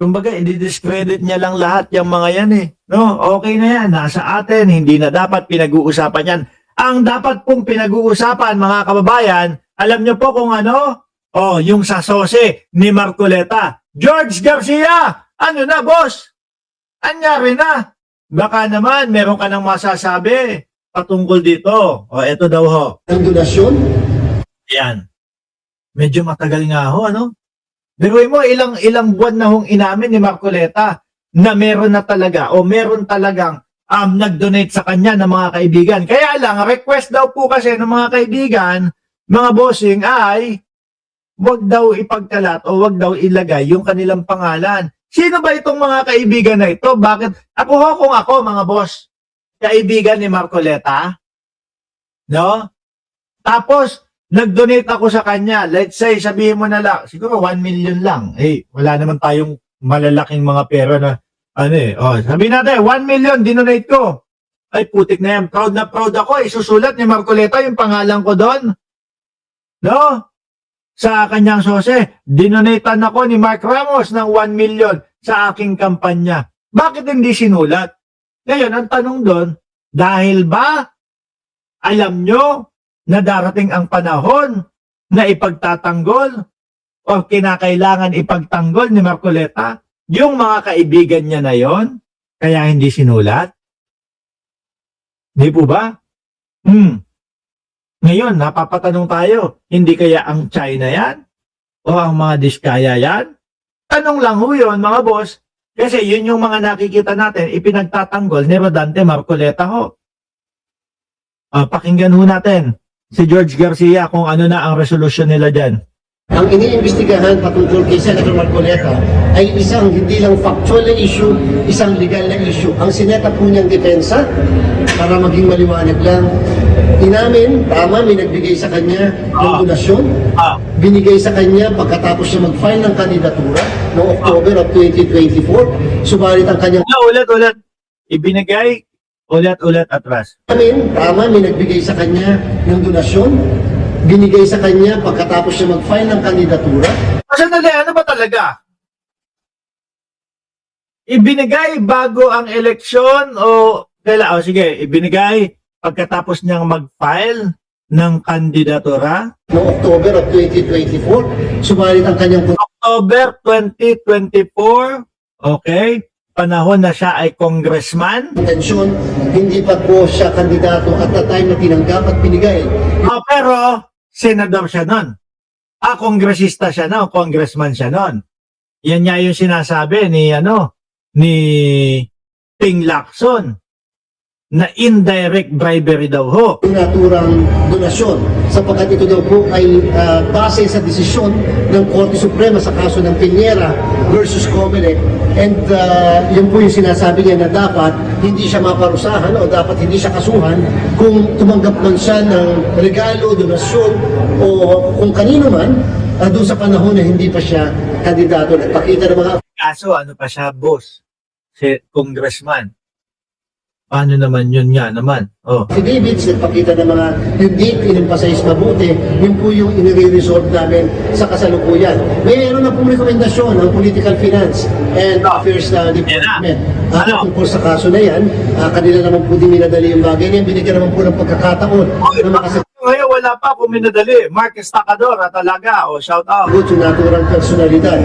Kumbaga, i-discredit niya lang lahat yung mga yan eh. No, okay na yan. Nasa atin, hindi na dapat pinag-uusapan yan. Ang dapat pong pinag-uusapan, mga kababayan, alam niyo po kung ano? Oh, yung sa sose ni Marcoleta. George Garcia! Ano na, boss? Anyari na. Baka naman, meron ka nang masasabi patungkol dito. O, eto daw ho. Ang donasyon? Yan. Medyo matagal nga ho, ano? Biruin mo, ilang buwan na hong inamin ni Marcoleta na meron na talaga o meron talagang nag-donate sa kanya ng mga kaibigan. Kaya lang, request daw po kasi ng mga kaibigan, mga bossing ay wag daw ipagkalat o wag daw ilagay yung kanilang pangalan. Sino ba itong mga kaibigan na ito? Bakit? Ako ho kung ako, mga boss, kaibigan ni Marcoleta, no? Tapos, nag-donate ako sa kanya. Let's say, sabihin mo na lang, siguro 1 million lang. Eh, wala naman tayong malalaking mga pera na, ano eh. Oh, sabihin natin, 1 million, dinonate ko. Ay, putik na yan. Proud na proud ako. Isusulat ni Marcoleta yung pangalan ko doon. No? Sa kanyang sose, dinonatean ako ni Mark Ramos ng 1 million sa aking kampanya. Bakit hindi sinulat? Ngayon, ang tanong doon, dahil ba alam nyo na darating ang panahon na ipagtatanggol o kinakailangan ipagtanggol ni Marcoleta yung mga kaibigan niya na yon, kaya hindi sinulat? Di po ba? Ngayon, napapatanong tayo, hindi kaya ang China yan? O ang mga Diskaya yan? Tanong lang ho yun, mga boss. Kasi yun yung mga nakikita natin, ipinagtatanggol ni Rodante Marcoleta ho. Pakinggan ho natin si George Garcia kung ano na ang resolusyon nila dyan. Ang iniimbestigahan patungkol kay Senator Marcoleta ay isang hindi lang factual na issue, isang legal na issue. Ang sineta po niyang depensa, para maging maliwanag lang, inamin, tama, may nagbigay sa kanya ng donasyon, binigay sa kanya pagkatapos siya mag-file ng kandidatura noong October of 2024, subalit ang kanyang... Ulit. Ibinigay, ulit atras. Inamin, tama, may nagbigay sa kanya ng donasyon, binigay sa kanya pagkatapos siya mag-file ng kandidatura. Sandali, ano ba talaga? Ibinigay bago ang eleksyon o kailan? Sige, ibinigay pagkatapos niyang mag-file ng kandidatura? Noong October of 2024, subalit ang kanyang... October 2024, okay. Panahon na siya ay congressman. Intensyon, hindi pa po siya kandidato at the time na tinanggap at binigay. Pero senador siya nun. Kongresista siya nun, congressman siya nun. Yan nga yung sinasabi ni Ping Lacson na indirect bribery daw ho. Naturang donasyon sapagkat ito daw po ay base sa desisyon ng Korte Suprema sa kaso ng Piñera versus Comelec, and yun po yung sinasabi niya na dapat hindi siya maparusahan o dapat hindi siya kasuhan kung tumanggap man siya ng regalo, donasyon o kung kanino man doon sa panahon na hindi pa siya kandidato. Nagpakita ng mga... Kaso ano pa siya, boss? Si congressman. Paano naman yun nga naman? affidavits, nagpakita ng mga yung date, in-emphasize mabuti, yun po yung inire-resolve namin sa kasalukuyan. Mayroon na pong rekomendasyon ng Political Finance and Affairs Department. Tungkol sa kaso na yan, kanila naman po din minadali yung bagay niya, binigyan naman po ng pagkakataon na makasagot. Ngayon wala pa kung minadali. Mark Estacador talaga. Shout out. Yung naturang personalidad.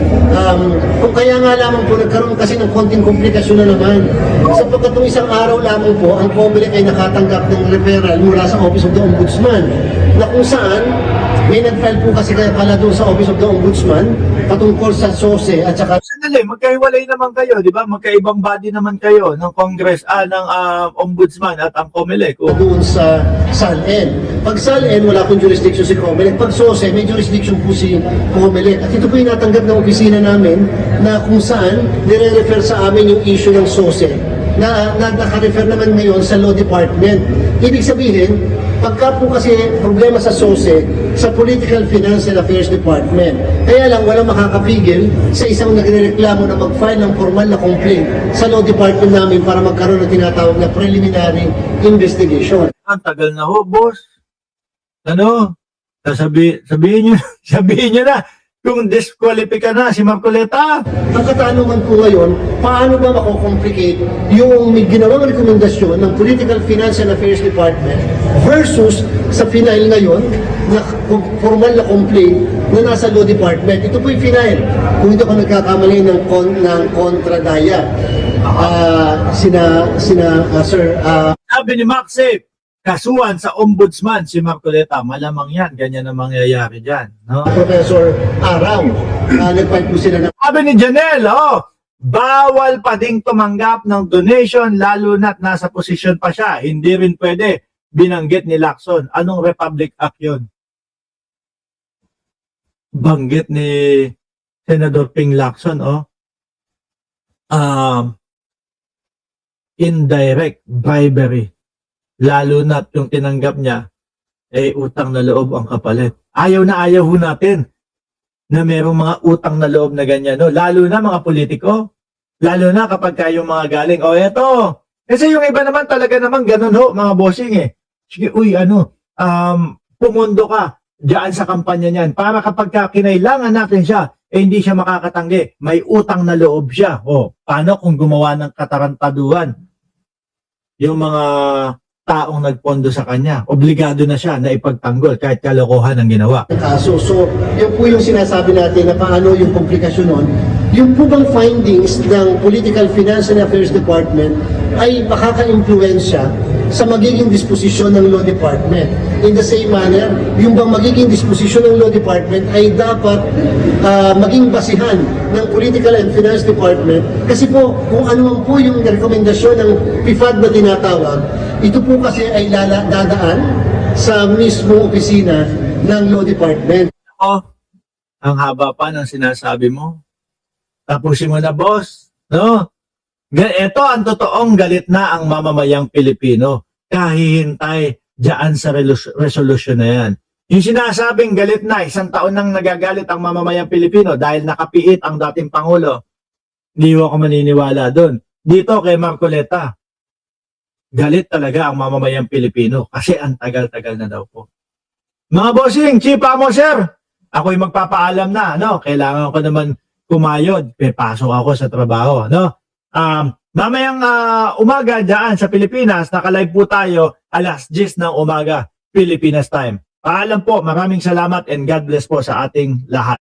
Kung kaya nga lamang po nagkaroon kasi ng konting komplikasyon na naman. Sapagkat nung isang araw lamang po, ang Comelec ay nakatanggap ng referral mula sa Office of the Ombudsman na kung saan may nag-file po kasi kaya pala doon sa Office of the Ombudsman patungkol sa SOSE at saka... Sandali, magkahiwalay naman kayo, di ba? Magkaibang body naman kayo ng Congress, ng Ombudsman at ang Comelec. Doon sa SALN. Pag SALN, wala pong jurisdiction si Comelec. Pag SOSE, may jurisdiction po si Comelec. At ito po yung natanggap ng opisina namin na kung saan nire-refer sa amin yung issue ng SOSE na naka-refer naman ngayon sa Law Department. Ibig sabihin, pagka po kasi problema sa SOSE, sa Political Finance and Affairs Department. Kaya lang walang makakapigil sa isang nagrereklamo na mag-file ng formal na complaint sa Law Department namin para magkaroon ng tinatawag na preliminary investigation. Ang tagal na ho, boss. Sabihin nyo na, kung disqualify na si Marcoleta. Ang katanungan ko ngayon, paano ba mako-complicate yung may ginawang rekomendasyon ng Political Finance and Affairs Department versus sa final ngayon na formal na complaint na nasa Law Department. Ito po yung final. Kung ito ka nagkakamali ng kontradaya. Sabi ni Maxip, kasuhan sa ombudsman si Marcoleta. Malamang yan, ganyan ang mangyayari dyan. No? Professor Araw, nag-fight po sila ng Sabi ni Janelle, bawal pa ding tumanggap ng donation lalo na't nasa posisyon pa siya. Hindi rin pwede. Binanggit ni Lacson. Anong Republic Act yun? Banggit ni Senador Ping Lacson, indirect bribery. Lalo na't yung tinanggap niya, utang na loob ang kapalit. Ayaw na ayaw ho natin na merong mga utang na loob na ganyan, no? Lalo na mga politiko. Lalo na kapag kayong mga galing, eto. Kasi yung iba naman talaga naman ganun ho, mga bossing Sige, pumundo ka diyan sa kampanya niyan para kapag kinailangan natin siya, hindi siya makakatanggi. May utang na loob siya. Paano kung gumawa ng katarantaduhan? Yung mga taong nagpondo sa kanya, obligado na siya na ipagtanggol kahit kalokohan ang ginawa. kaso. So, yun po yung sinasabi natin na paano yung komplikasyon nun. Yung po bang findings ng Political Finance and Affairs Department ay makaka-influensya sa magiging disposisyon ng Law Department. In the same manner, yung bang magiging disposisyon ng Law Department ay dapat maging basihan ng Political and Finance Department kasi po kung ano man po yung rekomendasyon ng PIFAD na tinatawag, ito po kasi ay dadaan sa mismo opisina ng Law Department. Ang haba pa ng sinasabi mo. Tapusin mo na, boss. No? Ito ang totoong galit na ang mamamayang Pilipino. Kahihintay diyan sa resolution na yan. Yung sinasabing galit na, 1 taon nang nagagalit ang mamamayang Pilipino dahil nakapiit ang dating Pangulo. Hindi ako maniniwala doon. Dito kay Marcoleta, galit talaga ang mamamayang Pilipino kasi ang tagal-tagal na daw po. Mga bossing, chipa mo, sir. Ako'y magpapaalam na, kailangan ko naman kumayod. Pasok ako sa trabaho, mamayang umaga dyan sa Pilipinas, naka-live po tayo 10:00 ng umaga, Pilipinas time. Paalam po, maraming salamat and God bless po sa ating lahat.